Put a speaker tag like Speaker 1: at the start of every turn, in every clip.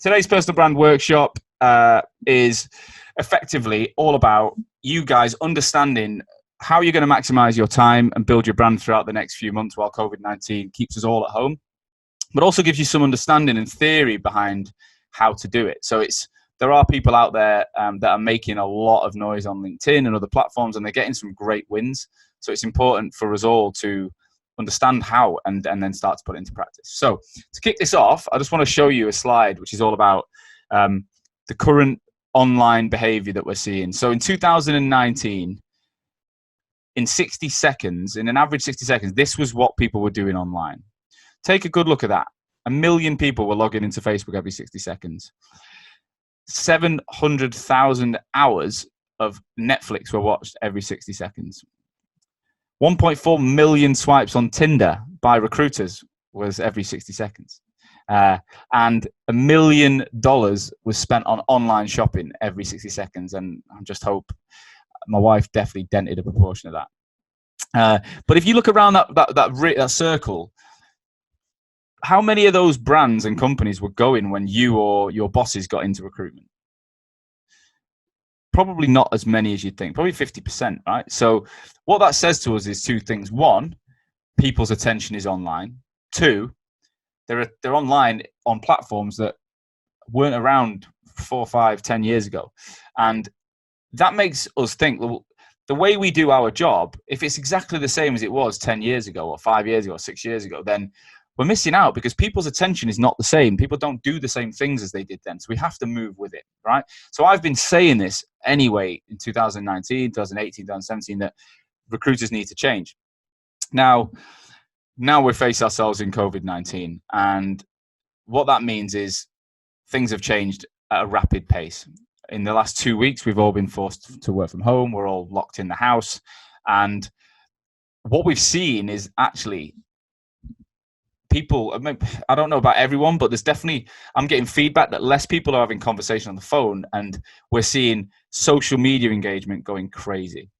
Speaker 1: today's personal brand workshop is effectively all about you guys understanding how you're going to maximize your time and build your brand throughout the next few months while COVID-19 keeps us all at home, but also gives you some understanding and theory behind how to do it. So there are people out there that are making a lot of noise on LinkedIn and other platforms, and they're getting some great wins. So it's important for us all to understand how and then start to put it into practice. So to kick this off, I just want to show you a slide which is all about the current online behavior that we're seeing. So in 2019, in 60 seconds, in an average 60 seconds, this was what people were doing online. Take a good look at that. 1 million people were logging into Facebook every 60 seconds. 700,000 hours of Netflix were watched every 60 seconds. 1.4 million swipes on Tinder by recruiters was every 60 seconds. And $1 million was spent on online shopping every 60 seconds. And I just hope my wife definitely dented a proportion of that. But if you look around that circle, how many of those brands and companies were going when you or your bosses got into recruitment? Probably not as many as you'd think, probably 50%, right? So what that says to us is two things. One, people's attention is online. Two, they're online on platforms that weren't around 4, 5, 10 years ago. And that makes us think, well, the way we do our job, if it's exactly the same as it was 10 years ago or 5 years ago or 6 years ago, then we're missing out because people's attention is not the same. People don't do the same things as they did then. So we have to move with it, right? So I've been saying this anyway in 2019, 2018, 2017, that recruiters need to change. Now we face ourselves in COVID-19. And what that means is things have changed at a rapid pace. In the last 2 weeks, we've all been forced to work from home. We're all locked in the house. And what we've seen is actually people, I don't know about everyone, but there's definitely, I'm getting feedback that less people are having conversation on the phone, and we're seeing social media engagement going crazy.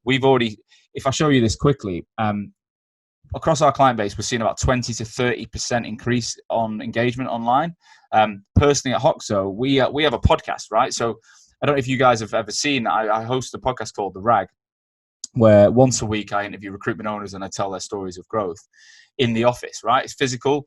Speaker 1: We've already, if I show you this quickly, across our client base, we're seeing about 20 to 30% increase on engagement online. Personally at Hoxo, we have a podcast, right? So I don't know if you guys have ever seen, I host a podcast called The Rag, where once a week I interview recruitment owners and I tell their stories of growth in the office, right? It's physical.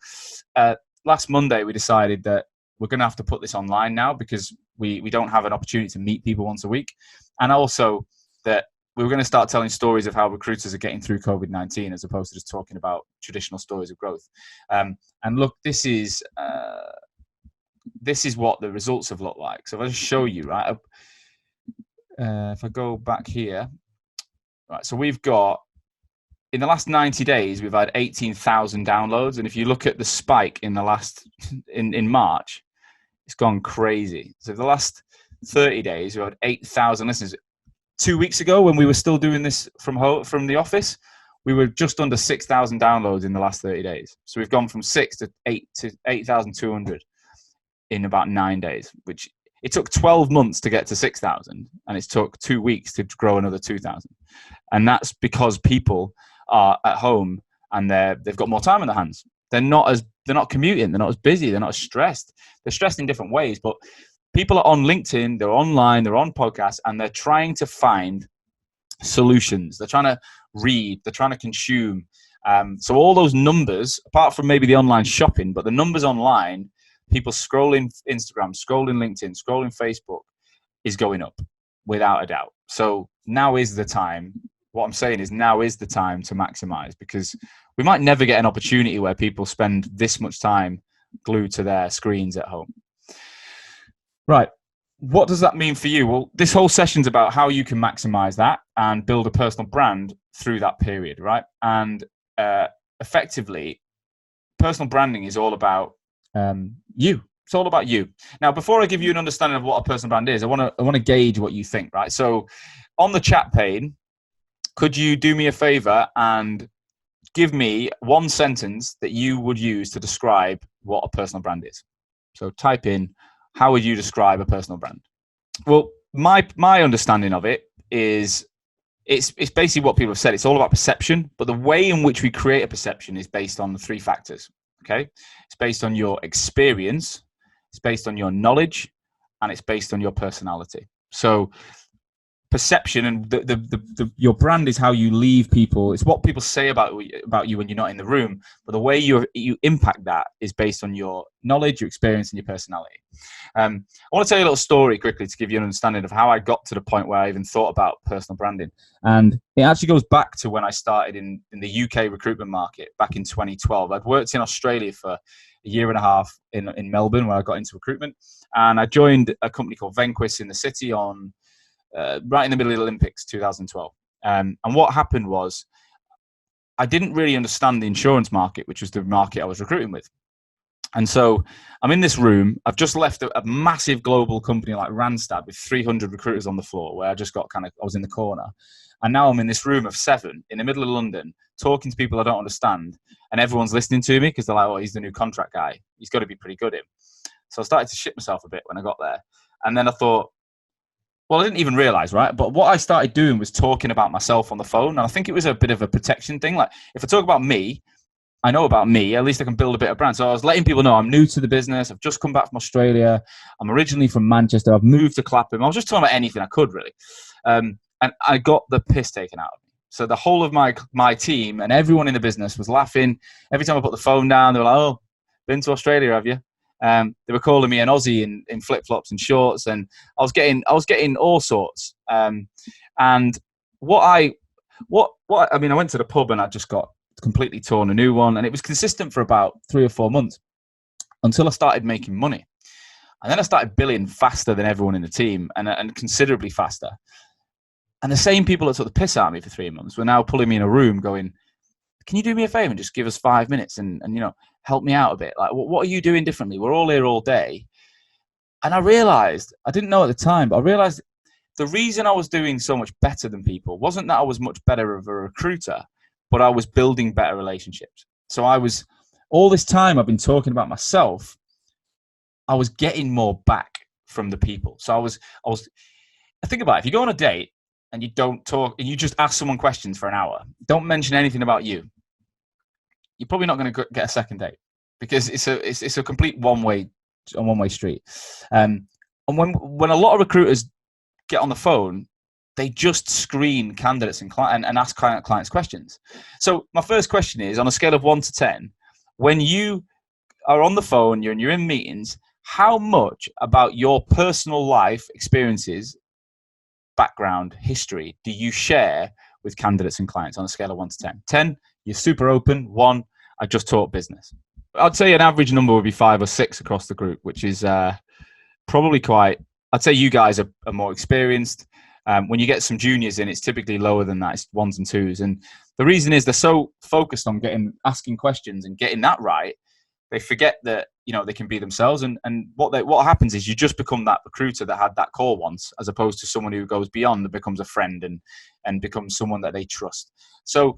Speaker 1: Last Monday, we decided that we're going to have to put this online now because we don't have an opportunity to meet people once a week. And also that we were going to start telling stories of how recruiters are getting through COVID-19 as opposed to just talking about traditional stories of growth. And look, this is what the results have looked like. So if I just show you, right? If I go back here, right? So we've got, in the last 90 days, we've had 18,000 downloads. And if you look at the spike in in March, it's gone crazy. So the last 30 days, we had 8,000 listeners. 2 weeks ago, when we were still doing this from the office, we were just under 6,000 downloads in the last 30 days. So we've gone from 6 to 8,200 in about 9 days, which it took 12 months to get to 6,000, and it took 2 weeks to grow another 2,000. And that's because people are at home and they've got more time on their hands. They're not commuting, they're not as busy, they're not as stressed. They're stressed in different ways, but people are on LinkedIn, they're online, they're on podcasts, and they're trying to find solutions. They're trying to read, they're trying to consume. So all those numbers, apart from maybe the online shopping, but the numbers online, people scrolling Instagram, scrolling LinkedIn, scrolling Facebook, is going up without a doubt. So now is the time. What I'm saying is now is the time to maximize, because we might never get an opportunity where people spend this much time glued to their screens at home. Right. What does that mean for you? Well, this whole session's about how you can maximize that and build a personal brand through that period, right? And effectively, personal branding is all about you. It's all about you. Now, before I give you an understanding of what a personal brand is, I want to gauge what you think, right? So on the chat pane, could you do me a favor and give me one sentence that you would use to describe what a personal brand is? So type in, how would you describe a personal brand? Well, my understanding of it is it's basically what people have said. It's all about perception, but the way in which we create a perception is based on the three factors, okay? It's based on your experience, it's based on your knowledge, and it's based on your personality. So perception and your brand is how you leave people. It's what people say about you when you're not in the room, but the way you impact that is based on your knowledge, your experience, and your personality. I want to tell you a little story quickly to give you an understanding of how I got to the point where I even thought about personal branding. And it actually goes back to when I started in the UK recruitment market back in 2012. I'd worked in Australia for a year and a half in Melbourne, where I got into recruitment, and I joined a company called Venquis in the city on right in the middle of the Olympics 2012. And what happened was I didn't really understand the insurance market, which was the market I was recruiting with. And so I'm in this room. I've just left a massive global company like Randstad with 300 recruiters on the floor, where I just got I was in the corner. And now I'm in this room of 7 in the middle of London, talking to people I don't understand. And everyone's listening to me because they're like, oh, he's the new contract guy. He's got to be pretty good at him. So I started to shit myself a bit when I got there. And then I thought, well, I didn't even realize, right? But what I started doing was talking about myself on the phone. And I think it was a bit of a protection thing. Like, if I talk about me, I know about me, at least I can build a bit of brand. So I was letting people know I'm new to the business. I've just come back from Australia. I'm originally from Manchester. I've moved to Clapham. I was just talking about anything I could, really. And I got the piss taken out of me. So the whole of my team and everyone in the business was laughing. Every time I put the phone down, they were like, oh, been to Australia, have you? They were calling me an Aussie in flip-flops and shorts, and I was getting all sorts. And I went to the pub and I just got completely torn a new one, and it was consistent for about 3 or 4 months until I started making money. And then I started billing faster than everyone in the team, and considerably faster. And the same people that took the piss out of me for 3 months were now pulling me in a room going, can you do me a favor and just give us 5 minutes and help me out a bit? Like, what are you doing differently? We're all here all day. And I realized, I didn't know at the time, but I realized the reason I was doing so much better than people wasn't that I was much better of a recruiter, but I was building better relationships. So all this time I've been talking about myself, I was getting more back from the people. So I think about it, if you go on a date and you don't talk and you just ask someone questions for an hour, don't mention anything about you, you're probably not going to get a second date, because it's a complete one-way street. And when a lot of recruiters get on the phone, they just screen candidates and ask clients questions. So my first question is, on a scale of 1 to 10, when you are on the phone, you're in meetings, how much about your personal life experiences, background, history do you share with candidates and clients on a scale of 1 to 10? 10, you're super open. 1, I just talk business. I'd say an average number would be 5 or 6 across the group, which is probably I'd say you guys are more experienced. When you get some juniors in, it's typically lower than that. It's 1s and 2s. And the reason is they're so focused on asking questions and getting that right, they forget that, they can be themselves. And what happens is you just become that recruiter that had that call once, as opposed to someone who goes beyond and becomes a friend and becomes someone that they trust. So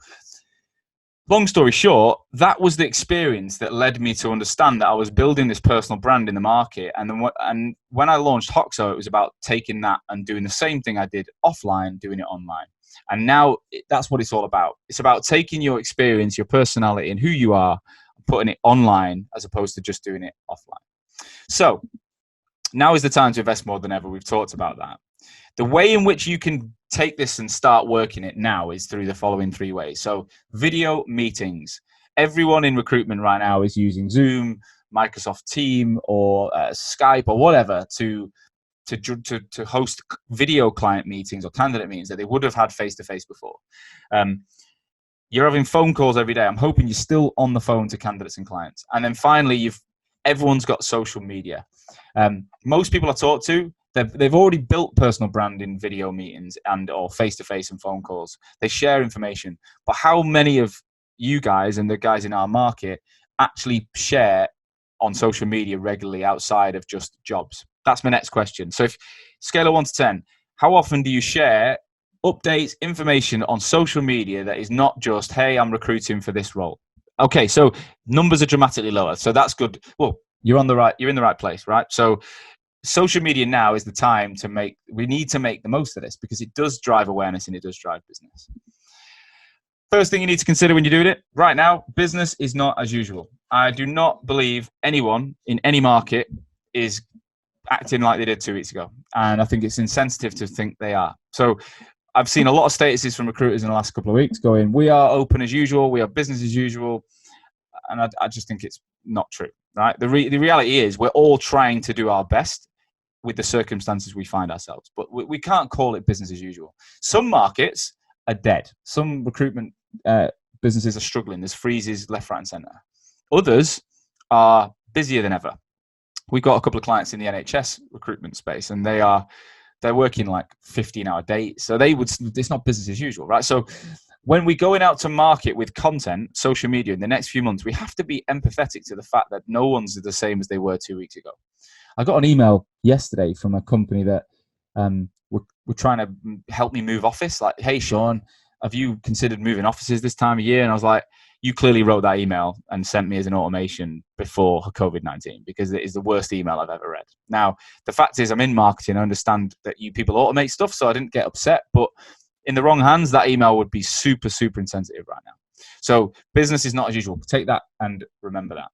Speaker 1: long story short, that was the experience that led me to understand that I was building this personal brand in the market. And when I launched Hoxo, it was about taking that and doing the same thing I did offline, doing it online. And now that's what it's all about. It's about taking your experience, your personality, and who you are, and putting it online as opposed to just doing it offline. So now is the time to invest more than ever. We've talked about that. The way in which you can take this and start working it now is through the following 3 ways. So video meetings. Everyone in recruitment right now is using Zoom, Microsoft Teams, or Skype or whatever to host video client meetings or candidate meetings that they would have had face-to-face before. You're having phone calls every day. I'm hoping you're still on the phone to candidates and clients. And then finally, everyone's got social media. Most people I talk to, they've already built personal brand in video meetings or face-to-face and phone calls. They share information. But how many of you guys and the guys in our market actually share on social media regularly outside of just jobs? That's my next question. So if scale of 1 to 10, how often do you share updates, information on social media that is not just, hey, I'm recruiting for this role? Okay, so numbers are dramatically lower. So that's good. Well, you're in the right place, right? So social media now is the time we need to make the most of this, because it does drive awareness and it does drive business. First thing you need to consider when you're doing it, right now, business is not as usual. I do not believe anyone in any market is acting like they did 2 weeks ago. And I think it's insensitive to think they are. So I've seen a lot of statuses from recruiters in the last couple of weeks going, we are open as usual, we are business as usual. And I just think it's not true, right? The reality is we're all trying to do our best with the circumstances we find ourselves, but we can't call it business as usual. Some markets are dead. Some recruitment businesses are struggling. There's freezes left, right, and centre. Others are busier than ever. We've got a couple of clients in the NHS recruitment space, and they're working like 15-hour days. So it's not business as usual, right? So when we're going out to market with content, social media in the next few months, we have to be empathetic to the fact that no one's the same as they were 2 weeks ago. I got an email yesterday from a company that were trying to help me move office. Like, hey, Sean, have you considered moving offices this time of year? And I was like, you clearly wrote that email and sent me as an automation before COVID-19, because it is the worst email I've ever read. Now, the fact is I'm in marketing. I understand that you people automate stuff, so I didn't get upset. But in the wrong hands, that email would be super, super insensitive right now. So business is not as usual. Take that and remember that.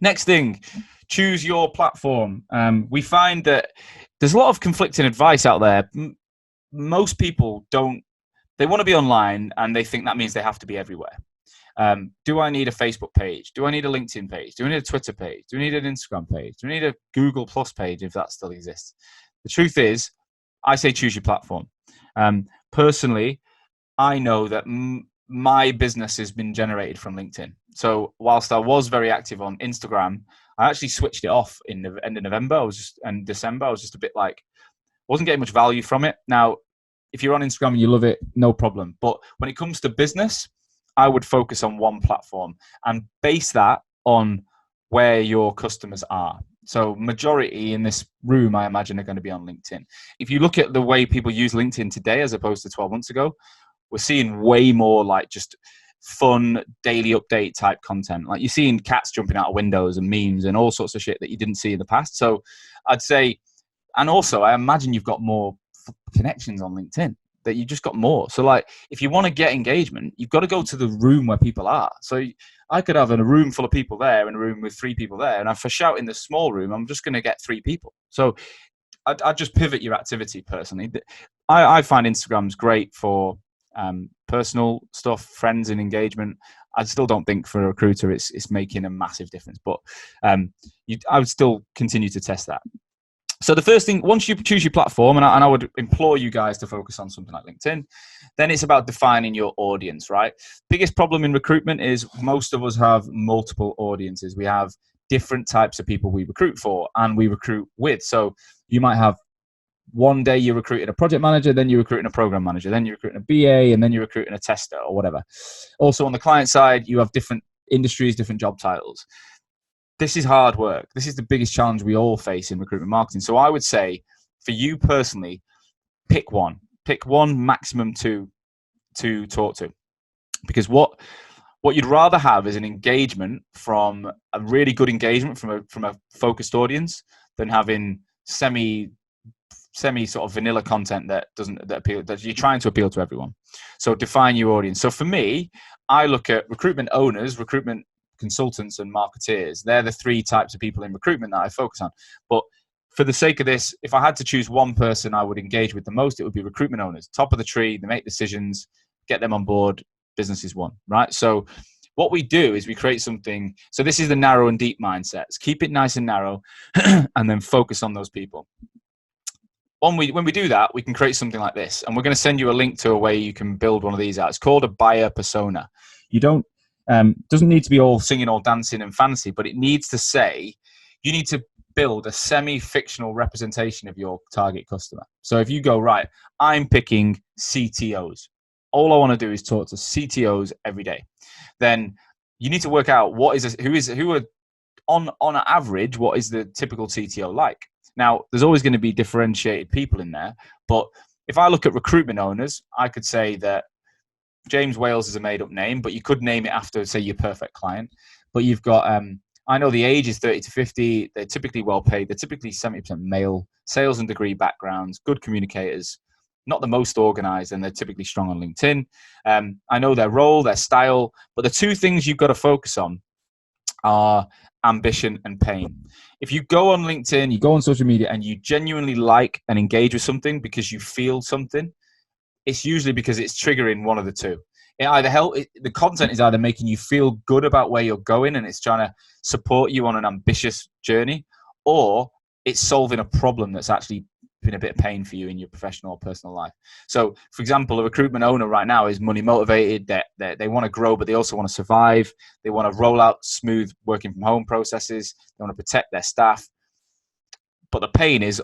Speaker 1: Next thing, choose your platform. We find that there's a lot of conflicting advice out there. Most people they want to be online and they think that means they have to be everywhere. Do I need a Facebook page? Do I need a LinkedIn page? Do I need a Twitter page? Do I need an Instagram page? Do I need a Google Plus page if that still exists? The truth is, I say choose your platform. Personally, I know that my business has been generated from LinkedIn. So whilst I was very active on Instagram, I actually switched it off in the end of November. And December, I was just a bit like, wasn't getting much value from it. Now, if you're on Instagram and you love it, no problem. But when it comes to business, I would focus on one platform and base that on where your customers are. So majority in this room, I imagine, are going to be on LinkedIn. If you look at the way people use LinkedIn today as opposed to 12 months ago, we're seeing way more like just fun daily update type content. Like you're seeing cats jumping out of windows and memes and all sorts of shit that you didn't see in the past. So I'd say, and also I imagine you've got more connections on LinkedIn, that you just got more. So like, if you want to get engagement, you've got to go to the room where people are. So I could have a room full of people there and a room with 3 people there. And if I shout in the small room, I'm just going to get 3 people. So I'd just pivot your activity personally. I find Instagram's great for personal stuff, friends and engagement. I still don't think for a recruiter it's making a massive difference, but I would still continue to test that. So the first thing, once you choose your platform, and I would implore you guys to focus on something like LinkedIn, then it's about defining your audience, right? Biggest problem in recruitment is most of us have multiple audiences. We have different types of people we recruit for and we recruit with. So you might have one day you're recruiting a project manager, then you're recruiting a program manager, then you're recruiting a BA, and then you're recruiting a tester or whatever. Also on the client side, you have different industries, different job titles. This is hard work. This is the biggest challenge we all face in recruitment marketing. So I would say for you personally, pick one, maximum 2 to talk to, because what you'd rather have is an engagement from a really good engagement from a focused audience than having semi sort of vanilla content that you're trying to appeal to everyone. So define your audience. So for me, I look at recruitment owners, recruitment consultants and marketeers. They're the 3 types of people in recruitment that I focus on. But for the sake of this, if I had to choose one person I would engage with the most, it would be recruitment owners. Top of the tree, they make decisions, get them on board, business is won, right? So what we do is we create something. So this is the narrow and deep mindsets. Keep it nice and narrow and then focus on those people. When we do that, we can create something like this. And we're going to send you a link to a way you can build one of these out. It's called a buyer persona. You don't, doesn't need to be all singing, all dancing and fancy, but it needs to say, you need to build a semi-fictional representation of your target customer. So if you go, right, I'm picking CTOs. All I want to do is talk to CTOs every day. Then you need to work out who are on average, what is the typical CTO like? Now, there's always going to be differentiated people in there, but if I look at recruitment owners, I could say that James Wales is a made-up name, but you could name it after, say, your perfect client. But you've got, I know the age is 30 to 50. They're typically well-paid. They're typically 70% male, sales and degree backgrounds, good communicators, not the most organized, and they're typically strong on LinkedIn. I know their role, their style, but the 2 things you've got to focus on are ambition and pain. If you go on LinkedIn, you go on social media, and you genuinely like and engage with something because you feel something, it's usually because it's triggering one of the two. The content is either making you feel good about where you're going and it's trying to support you on an ambitious journey, or it's solving a problem that's actually been a bit of pain for you in your professional or personal life. So, for example, a recruitment owner right now is money motivated. They want to grow, but they also want to survive. They want to roll out smooth working from home processes. They want to protect their staff. But the pain is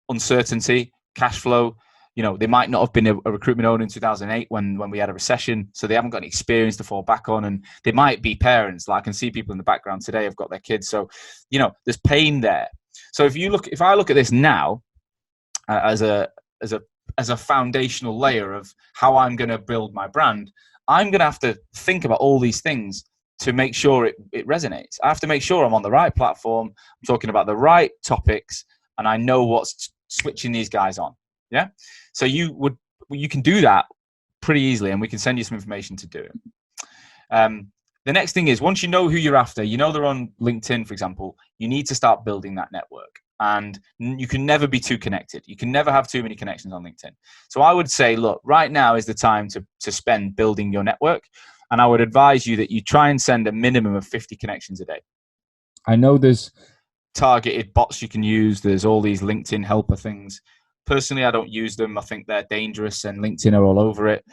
Speaker 1: uncertainty, cash flow. They might not have been a recruitment owner in 2008 when we had a recession, so they haven't got any experience to fall back on, and they might be parents. Like, I can see people in the background today have got their kids, so there's pain there. So if I look at this now as a foundational layer of how I'm going to build my brand, I'm going to have to think about all these things to make sure it resonates. I have to make sure I'm on the right platform, I'm talking about the right topics, and I know what's switching these guys on. Yeah. So you can do that pretty easily, and we can send you some information to do it. The next thing is, once you know who you're after, they're on LinkedIn, for example, you need to start building that network. And you can never be too connected. You can never have too many connections on LinkedIn. So I would say, look, right now is the time to spend building your network. And I would advise you that you try and send a minimum of 50 connections a day. I know there's targeted bots you can use. There's all these LinkedIn helper things. Personally, I don't use them. I think they're dangerous, and LinkedIn are all over it.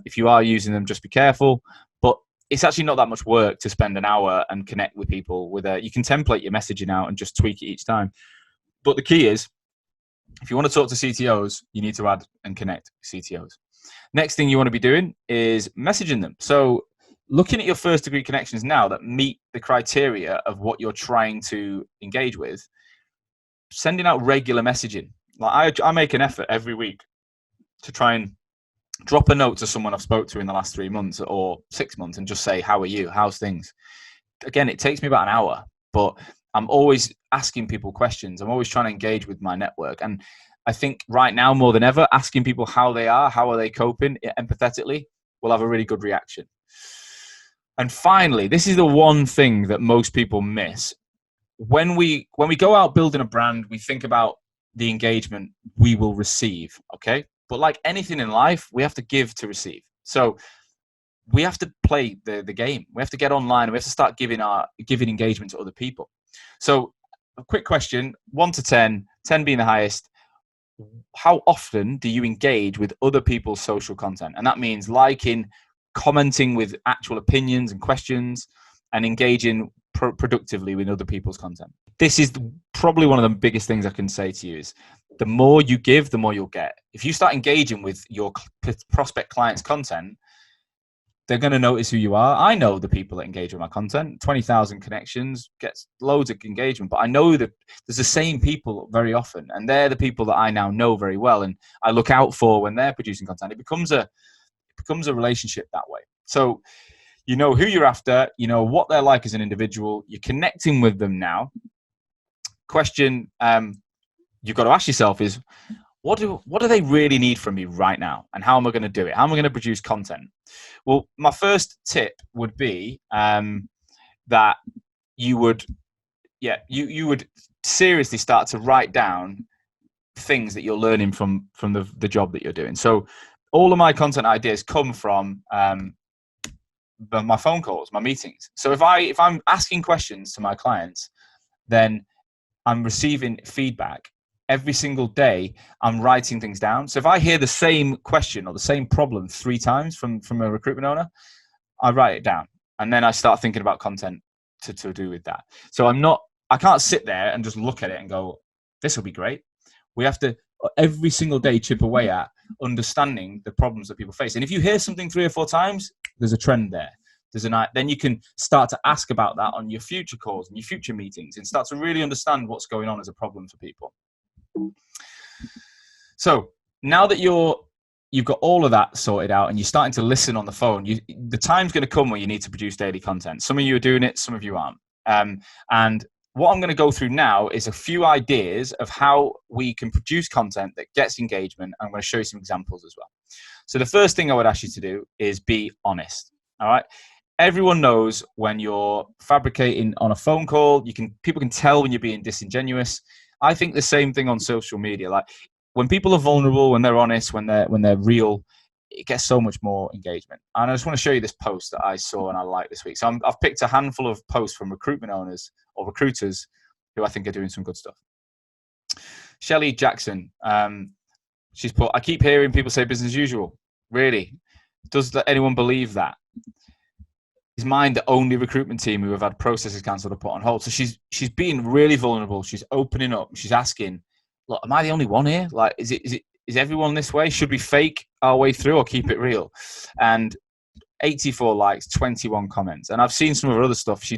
Speaker 1: If you are using them, just be careful. But it's actually not that much work to spend an hour and connect with people. You can template your messaging out and just tweak it each time. But the key is, if you want to talk to CTOs, you need to add and connect CTOs. Next thing you want to be doing is messaging them. So looking at your first degree connections now that meet the criteria of what you're trying to engage with, sending out regular messaging. Like I make an effort every week to try and drop a note to someone I've spoke to in the last 3 months or 6 months and just say, how are you? How's things? Again, it takes me about an hour, but I'm always asking people questions. I'm always trying to engage with my network. And I think right now more than ever, asking people how they are, how are they coping empathetically, will have a really good reaction. And finally, this is the one thing that most people miss. When we go out building a brand, we think about the engagement we will receive, okay? But like anything in life, we have to give to receive. So we have to play the game. We have to get online. We have to start giving engagement to other people. So a quick question, 1 to 10, 10 being the highest. How often do you engage with other people's social content? And that means liking, commenting with actual opinions and questions, and engaging productively with other people's content. This is probably one of the biggest things I can say to you is the more you give, the more you'll get. If you start engaging with your prospect clients' content, they're going to notice who you are. I know the people that engage with my content. 20,000 connections gets loads of engagement, but I know that there's the same people very often, and they're the people that I now know very well, and I look out for when they're producing content. It becomes a relationship that way. So you know who you're after, you know what they're like as an individual, you're connecting with them now. Question you've got to ask yourself is, what do they really need from me right now, and how am I going to do it? How am I going to produce content? Well, my first tip would be that you would seriously start to write down things that you're learning from the job that you're doing. So all of my content ideas come from my phone calls, my meetings. So if I'm asking questions to my clients, then I'm receiving feedback. Every single day, I'm writing things down. So if I hear the same question or the same problem 3 times from a recruitment owner, I write it down. And then I start thinking about content to do with that. So I can't sit there and just look at it and go, this will be great. We have to every single day chip away at understanding the problems that people face. And if you hear something 3 or 4 times, there's a trend there. Then you can start to ask about that on your future calls and your future meetings and start to really understand what's going on as a problem for people. So now that you've got all of that sorted out and you're starting to listen on the phone, the time's going to come where you need to produce daily content. Some of you are doing it, some of you aren't. And what I'm going to go through now is a few ideas of how we can produce content that gets engagement. I'm going to show you some examples as well. So the first thing I would ask you to do is be honest. All right. Everyone knows when you're fabricating on a phone call. People can tell when you're being disingenuous. I think the same thing on social media. Like when people are vulnerable, when they're honest, when they're real, it gets so much more engagement. And I just want to show you this post that I saw and I like this week. So I've picked a handful of posts from recruitment owners or recruiters who I think are doing some good stuff. Shelley Jackson, she's put, I keep hearing people say business as usual. Really? Does anyone believe that? Is mine the only recruitment team who have had processes cancelled or put on hold? So she's being really vulnerable. She's opening up. She's asking, look, am I the only one here? Like, is everyone this way? Should we fake our way through or keep it real? And 84 likes, 21 comments. And I've seen some of her other stuff. She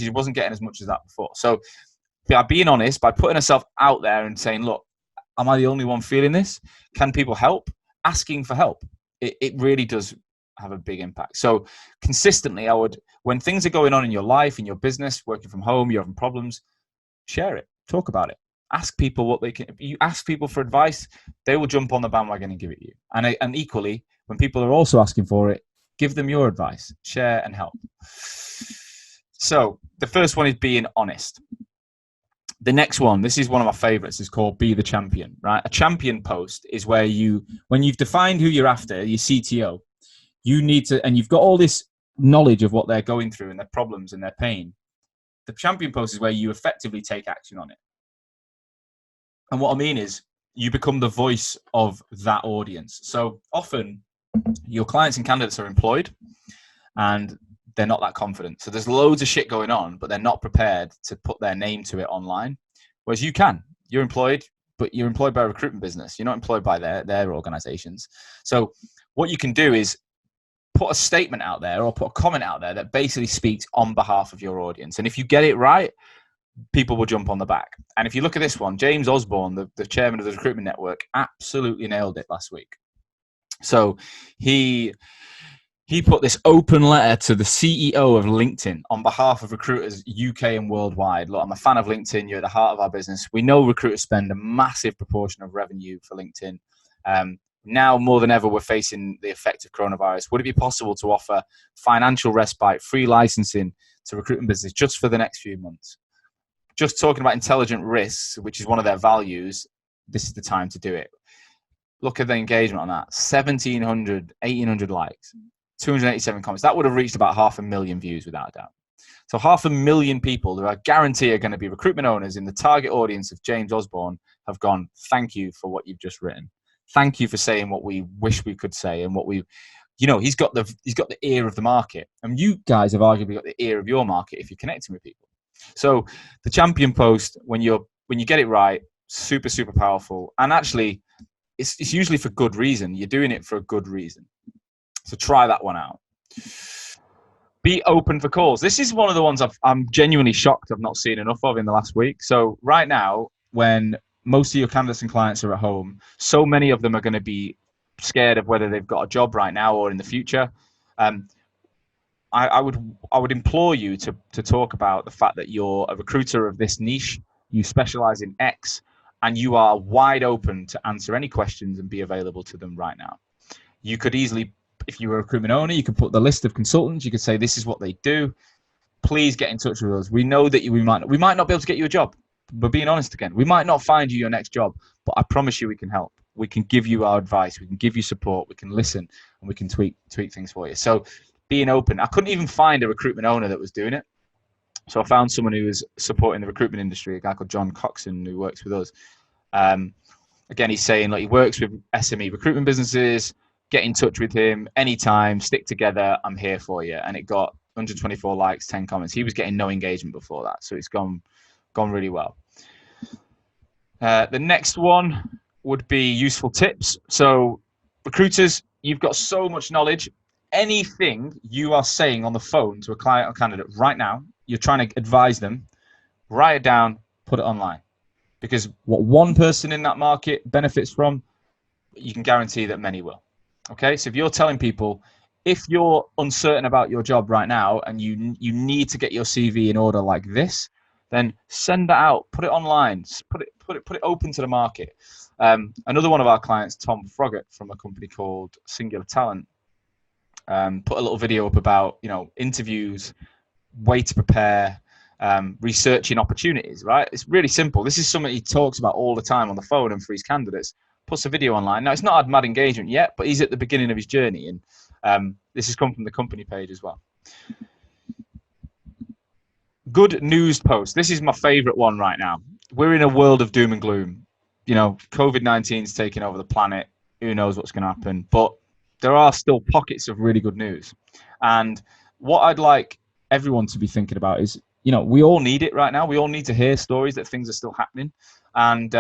Speaker 1: wasn't getting as much as that before. So by being honest, by putting herself out there and saying, look, am I the only one feeling this? Can people help? Asking for help. It really does have a big impact. So consistently, when things are going on in your life, in your business, working from home, you're having problems, share it, talk about it, ask people what they can. You ask people for advice, they will jump on the bandwagon and give it you. And equally, when people are also asking for it, give them your advice, share and help. So the first one is being honest. The next one, this is one of my favorites, is called Be the Champion, right? A champion post is where when you've defined who you're after, your CTO, you need to, and you've got all this knowledge of what they're going through and their problems and their pain. The champion post is where you effectively take action on it. And what I mean is you become the voice of that audience. So often your clients and candidates are employed and they're not that confident. So there's loads of shit going on, but they're not prepared to put their name to it online. Whereas you can. You're employed, but you're employed by a recruitment business. You're not employed by their organizations. So what you can do is put a statement out there or put a comment out there that basically speaks on behalf of your audience. And if you get it right, people will jump on the back. And if you look at this one, James Osborne, the chairman of the Recruitment Network, absolutely nailed it last week. So he put this open letter to the CEO of LinkedIn on behalf of recruiters UK and worldwide. Look, I'm a fan of LinkedIn. You're at the heart of our business. We know recruiters spend a massive proportion of revenue for LinkedIn. Now more than ever, we're facing the effect of coronavirus. Would it be possible to offer financial respite, free licensing to recruitment business just for the next few months? Just talking about intelligent risks, which is one of their values, this is the time to do it. Look at the engagement on that. 1,700, 1,800 likes, 287 comments. That would have reached about 500,000 views without a doubt. So 500,000 people who I guarantee are going to be recruitment owners in the target audience of James Osborne have gone, thank you for what you've just written. Thank you for saying what we wish we could say and what we, he's got the ear of the market. And you guys have arguably got the ear of your market if you're connecting with people. So the champion post, when you get it right, super, super powerful. And actually, it's usually for good reason. You're doing it for a good reason. So try that one out. Be open for calls. This is one of the ones I'm genuinely shocked I've not seen enough of in the last week. So right now, when most of your candidates and clients are at home, so many of them are going to be scared of whether they've got a job right now or in the future. I would implore you to talk about the fact that you're a recruiter of this niche, you specialize in X, and you are wide open to answer any questions and be available to them right now. You could easily, if you were a recruitment owner, you could put the list of consultants. You could say, this is what they do. Please get in touch with us. We know that we might not be able to get you a job, but being honest again, we might not find you your next job, but I promise you we can help. We can give you our advice. We can give you support. We can listen, and we can tweak things for you. So being open. I couldn't even find a recruitment owner that was doing it. So I found someone who was supporting the recruitment industry, a guy called John Coxon, who works with us. Again, he's saying he works with SME recruitment businesses. Get in touch with him anytime. Stick together. I'm here for you. And it got 124 likes, 10 comments. He was getting no engagement before that, so it's gone really well. The next one would be useful tips. So recruiters, you've got so much knowledge. Anything you are saying on the phone to a client or candidate right now, you're trying to advise them, write it down, put it online. Because what one person in that market benefits from, you can guarantee that many will. Okay, so if you're telling people, if you're uncertain about your job right now and you need to get your CV in order like this, then send that out, put it online, put it open to the market. Another one of our clients, Tom Froggatt from a company called Singular Talent, put a little video up about, interviews, way to prepare, researching opportunities, right? It's really simple. This is something he talks about all the time on the phone and for his candidates. Puts a video online. Now, it's not had mad engagement yet, but he's at the beginning of his journey. And this has come from the company page as well. Good news post. This is my favorite one right now. We're in a world of doom and gloom. COVID-19 is taking over the planet. Who knows what's going to happen? But there are still pockets of really good news. And what I'd like everyone to be thinking about is, we all need it right now. We all need to hear stories that things are still happening. And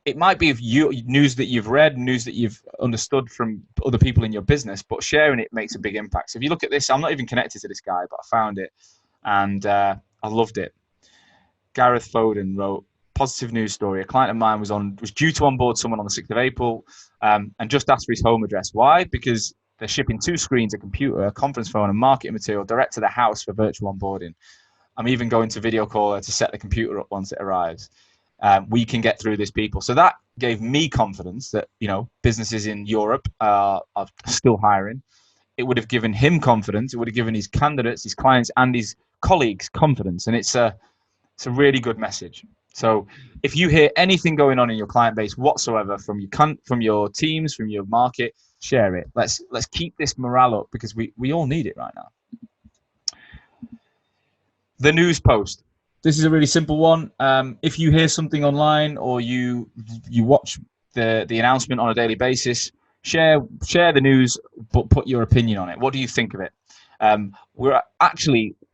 Speaker 1: it might be news that you've read, news that you've understood from other people in your business, but sharing it makes a big impact. So if you look at this, I'm not even connected to this guy, but I found it and I loved it. Gareth Foden wrote, positive news story. A client of mine was due to onboard someone on the 6th of April and just asked for his home address. Why? Because they're shipping 2 screens, a computer, a conference phone, and marketing material direct to the house for virtual onboarding. I'm even going to video call her to set the computer up once it arrives. We can get through this, people. So that gave me confidence that, businesses in Europe are still hiring. It would have given him confidence. It would have given his candidates, his clients, and his colleagues confidence. And it's a really good message. So if you hear anything going on in your client base whatsoever from your teams, from your market, share it. Let's keep this morale up because we all need it right now. The news post. This is a really simple one. If you hear something online or you watch the announcement on a daily basis, share the news, but put your opinion on it. What do you think of it?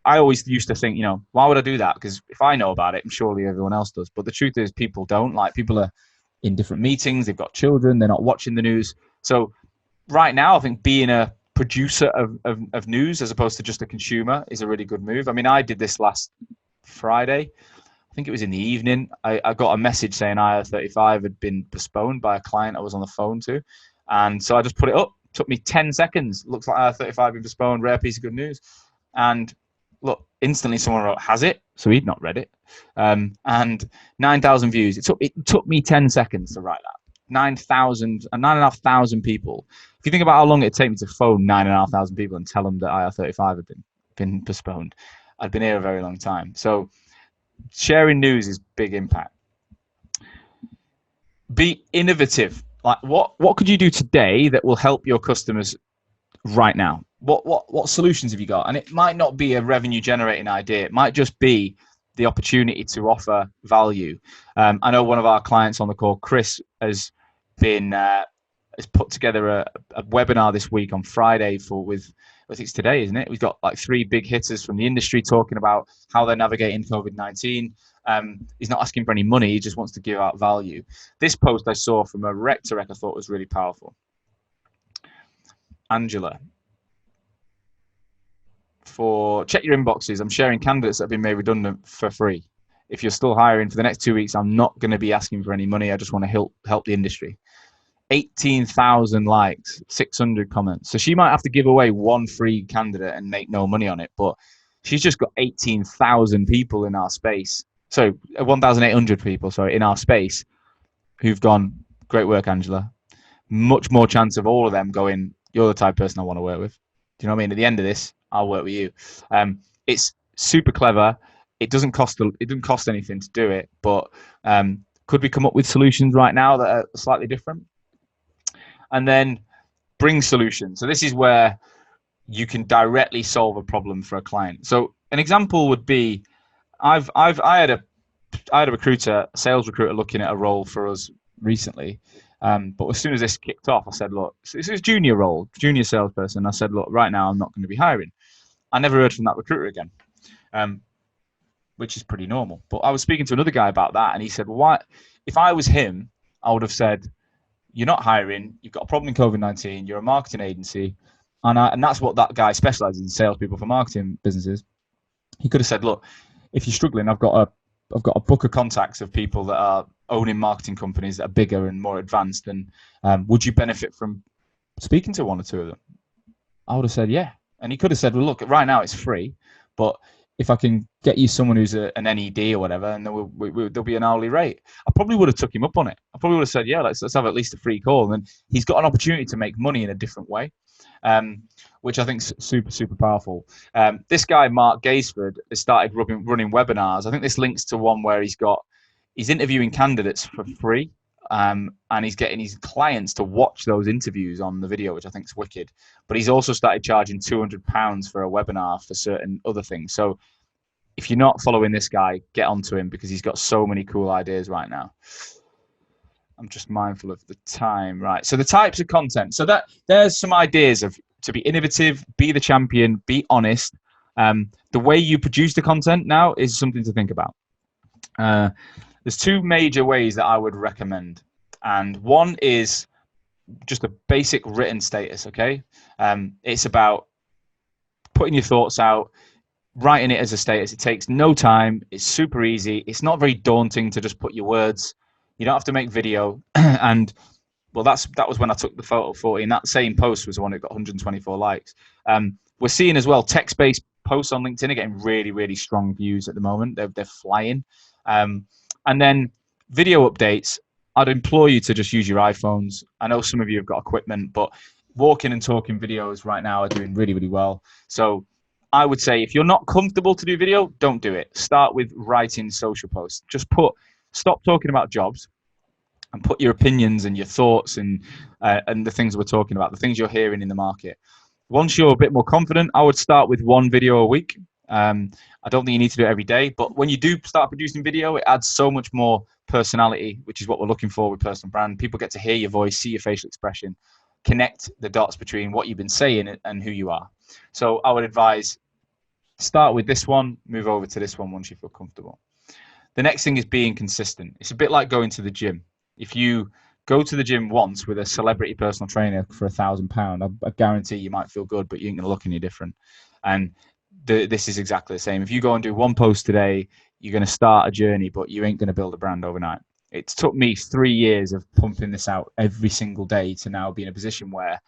Speaker 1: I always used to think, why would I do that? Because if I know about it, surely everyone else does. But the truth is, people don't. Like, people are in different meetings, they've got children, they're not watching the news. So right now, I think being a producer of news as opposed to just a consumer is a really good move. I mean, I did this last Friday. I think it was in the evening. I got a message saying IR35 had been postponed by a client I was on the phone to. And so I just put it up. It took me 10 seconds. Looks like IR35 been postponed. Rare piece of good news. And look, instantly someone wrote, has it? So he'd not read it. And 9,000 views. It took me 10 seconds to write that. 9,500 people. If you think about how long it'd take me to phone 9,500 people and tell them that IR35 had been postponed, I'd been here a very long time. So sharing news is big impact. Be innovative. Like, what could you do today that will help your customers right now? What solutions have you got? And it might not be a revenue generating idea. It might just be the opportunity to offer value. I know one of our clients on the call, Chris, has put together a webinar this week on Friday I think it's today, isn't it? We've got like 3 big hitters from the industry talking about how they're navigating COVID-19. He's not asking for any money. He just wants to give out value. This post I saw from a rec to rec I thought was really powerful. Angela, check your inboxes. I'm sharing candidates that have been made redundant for free. If you're still hiring for the next 2 weeks, I'm not going to be asking for any money. I just want to help the industry. 18,000 likes, 600 comments. So she might have to give away 1 free candidate and make no money on it, but she's just got 18,000 people in our space. So 1,800 people, in our space who've gone, great work, Angela. Much more chance of all of them going, you're the type of person I want to work with. Do you know what I mean? At the end of this, I'll work with you. It's super clever. It doesn't cost anything to do it, but could we come up with solutions right now that are slightly different? And then bring solutions. So this is where you can directly solve a problem for a client. So an example would be, I had a sales recruiter looking at a role for us recently. But as soon as this kicked off, I said, look, this is junior role, junior salesperson. I said, look, right now I'm not going to be hiring. I never heard from that recruiter again, which is pretty normal. But I was speaking to another guy about that, and he said, well, why? If I was him, I would have said, you're not hiring, you've got a problem in COVID-19, you're a marketing agency, and that's what that guy specializes in, salespeople for marketing businesses. He could have said, look, if you're struggling, I've got a book of contacts of people that are owning marketing companies that are bigger and more advanced, and would you benefit from speaking to 1 or 2 of them? I would have said, yeah. And he could have said, well, look, right now it's free, but if I can get you someone who's an NED or whatever, and then there'll be an hourly rate, I probably would have took him up on it. I probably would have said, yeah, let's have at least a free call. And then he's got an opportunity to make money in a different way. which I think is super, super powerful. This guy, Mark Gaisford, has started running webinars. I think this links to one where he's interviewing candidates for free. And he's getting his clients to watch those interviews on the video, which I think is wicked. But he's also started charging £200 for a webinar for certain other things. So if you're not following this guy, get onto him because he's got so many cool ideas right now. I'm just mindful of the time. Right. So the types of content. So there's some ideas of to be innovative, be the champion, be honest. The way you produce the content now is something to think about. There's two major ways that I would recommend. And one is just a basic written status, okay? It's about putting your thoughts out, writing it as a status. It takes no time. It's super easy. It's not very daunting to just put your words. You don't have to make video. And, well, that was when I took the photo 40. And that same post was the one that got 124 likes. We're seeing as well text-based posts on LinkedIn are getting really, really strong views at the moment. They're flying. And then video updates, I'd implore you to just use your iPhones. I know some of you have got equipment, but walking and talking videos right now are doing really, really well. So I would say if you're not comfortable to do video, don't do it. Start with writing social posts. Just stop talking about jobs and put your opinions and your thoughts and the things we're talking about, the things you're hearing in the market. Once you're a bit more confident, I would start with one video a week. I don't think you need to do it every day, but when you do start producing video, it adds so much more personality, which is what we're looking for with personal brand. People get to hear your voice, see your facial expression, connect the dots between what you've been saying and who you are. So I would advise start with this one, move over to this one once you feel comfortable. The next thing is being consistent. It's a bit like going to the gym. If you go to the gym once with a celebrity personal trainer for £1,000, I guarantee you might feel good, but you ain't going to look any different. And this is exactly the same. If you go and do one post today, you're going to start a journey, but you ain't going to build a brand overnight. It took me 3 years of pumping this out every single day to now be in a position where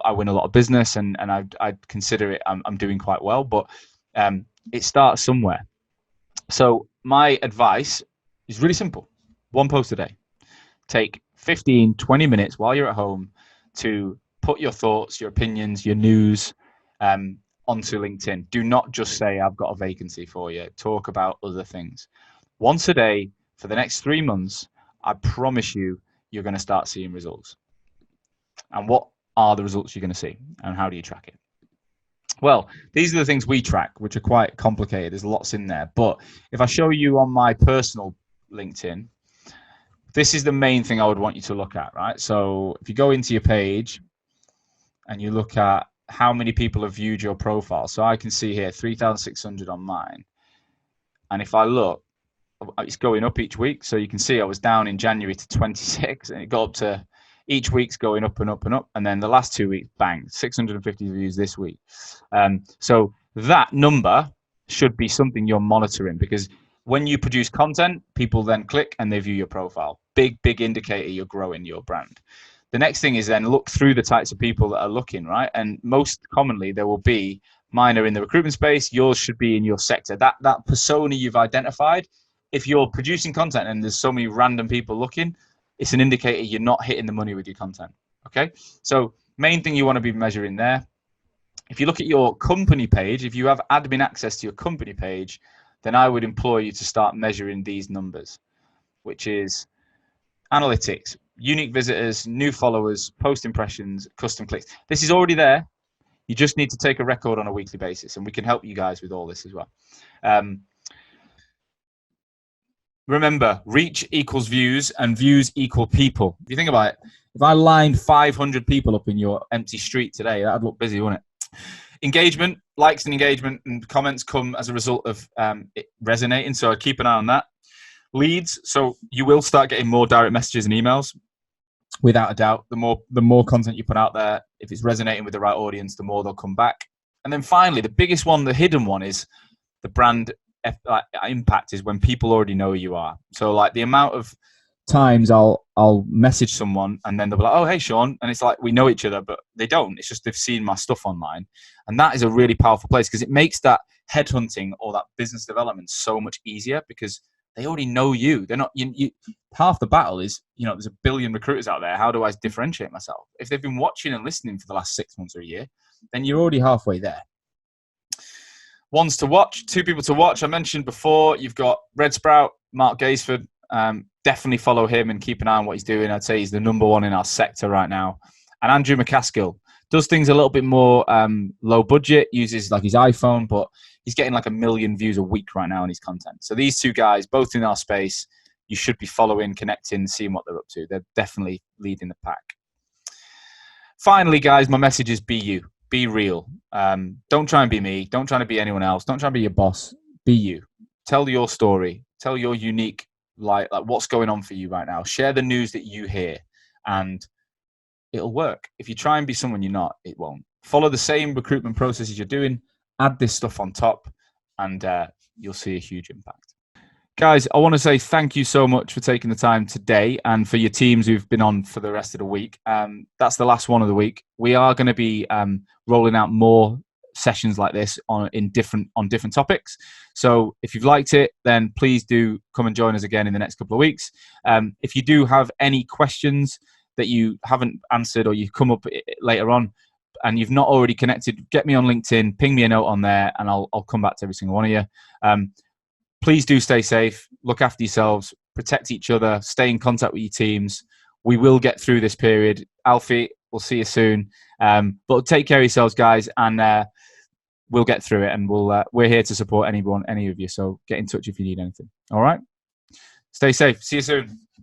Speaker 1: I win a lot of business and I'd consider it I'm doing quite well, but it starts somewhere. So my advice is really simple. One post a day. Take 15, 20 minutes while you're at home to put your thoughts, your opinions, your news onto LinkedIn. Do not just say, I've got a vacancy for you. Talk about other things. Once a day for the next 3 months, I promise you, you're going to start seeing results. And what are the results you're going to see? And how do you track it? Well, these are the things we track, which are quite complicated. There's lots in there. But if I show you on my personal LinkedIn, this is the main thing I would want you to look at, right? So if you go into your page and you look at how many people have viewed your profile. So I can see here 3,600 on mine. And if I look, it's going up each week. So you can see I was down in January to 26 and it got up to each week's going up and up and up. And then the last 2 weeks, bang, 650 views this week. So that number should be something you're monitoring, because when you produce content, people then click and they view your profile. Big indicator you're growing your brand. The next thing is then look through the types of people that are looking, right? And most commonly there will be, mine are in the recruitment space, yours should be in your sector. That persona you've identified, if you're producing content and there's so many random people looking, it's an indicator you're not hitting the money with your content, okay? So main thing you want to be measuring there. If you look at your company page, if you have admin access to your company page, then I would implore you to start measuring these numbers, which is analytics, unique visitors, new followers, post impressions, custom clicks. This is already there. You just need to take a record on a weekly basis, and we can help you guys with all this as well. Remember, reach equals views and views equal people. If you think about it, if I lined 500 people up in your empty street today, that'd look busy, wouldn't it? Engagement, likes and engagement and comments come as a result of it resonating. So I'd keep an eye on that. Leads, so you will start getting more direct messages and emails, without a doubt. The more content you put out there, if it's resonating with the right audience, the more they'll come back. And then finally, the biggest one, the hidden one, is the brand impact, is when people already know who you are. So like the amount of times I'll message someone and then they'll be like, oh, hey, Sean. And it's like, we know each other, but they don't. It's just they've seen my stuff online. And that is a really powerful place, because it makes that headhunting or that business development so much easier, because They already know you. They're not. Half the battle is, there's a billion recruiters out there. How do I differentiate myself? If they've been watching and listening for the last 6 months or a year, then you're already halfway there. Ones to watch, 2 people to watch. I mentioned before, you've got Red Sprout, Mark Gaisford. Definitely follow him and keep an eye on what he's doing. I'd say he's the number one in our sector right now. And Andrew McCaskill does things a little bit more low budget, uses like his iPhone, but he's getting like 1 million views a week right now on his content. So these 2 guys, both in our space, you should be following, connecting, seeing what they're up to. They're definitely leading the pack. Finally, guys, my message is be you. Be real. Don't try and be me. Don't try to be anyone else. Don't try and be your boss. Be you. Tell your story. Tell your unique, like what's going on for you right now. Share the news that you hear, and it'll work. If you try and be someone you're not, it won't. Follow the same recruitment processes you're doing. Add this stuff on top, and you'll see a huge impact. Guys, I want to say thank you so much for taking the time today, and for your teams who've been on for the rest of the week. That's the last one of the week. We are going to be rolling out more sessions like this on different topics. So if you've liked it, then please do come and join us again in the next couple of weeks. If you do have any questions that you haven't answered, or you come up later on and you've not already connected, get me on LinkedIn, ping me a note on there, and I'll come back to every single one of you. Please do stay safe, look after yourselves, protect each other, stay in contact with your teams. We will get through this period. Alfie, we'll see you soon. But take care of yourselves, guys, and we'll get through it. And we're here to support any of you. So get in touch if you need anything. All right? Stay safe. See you soon.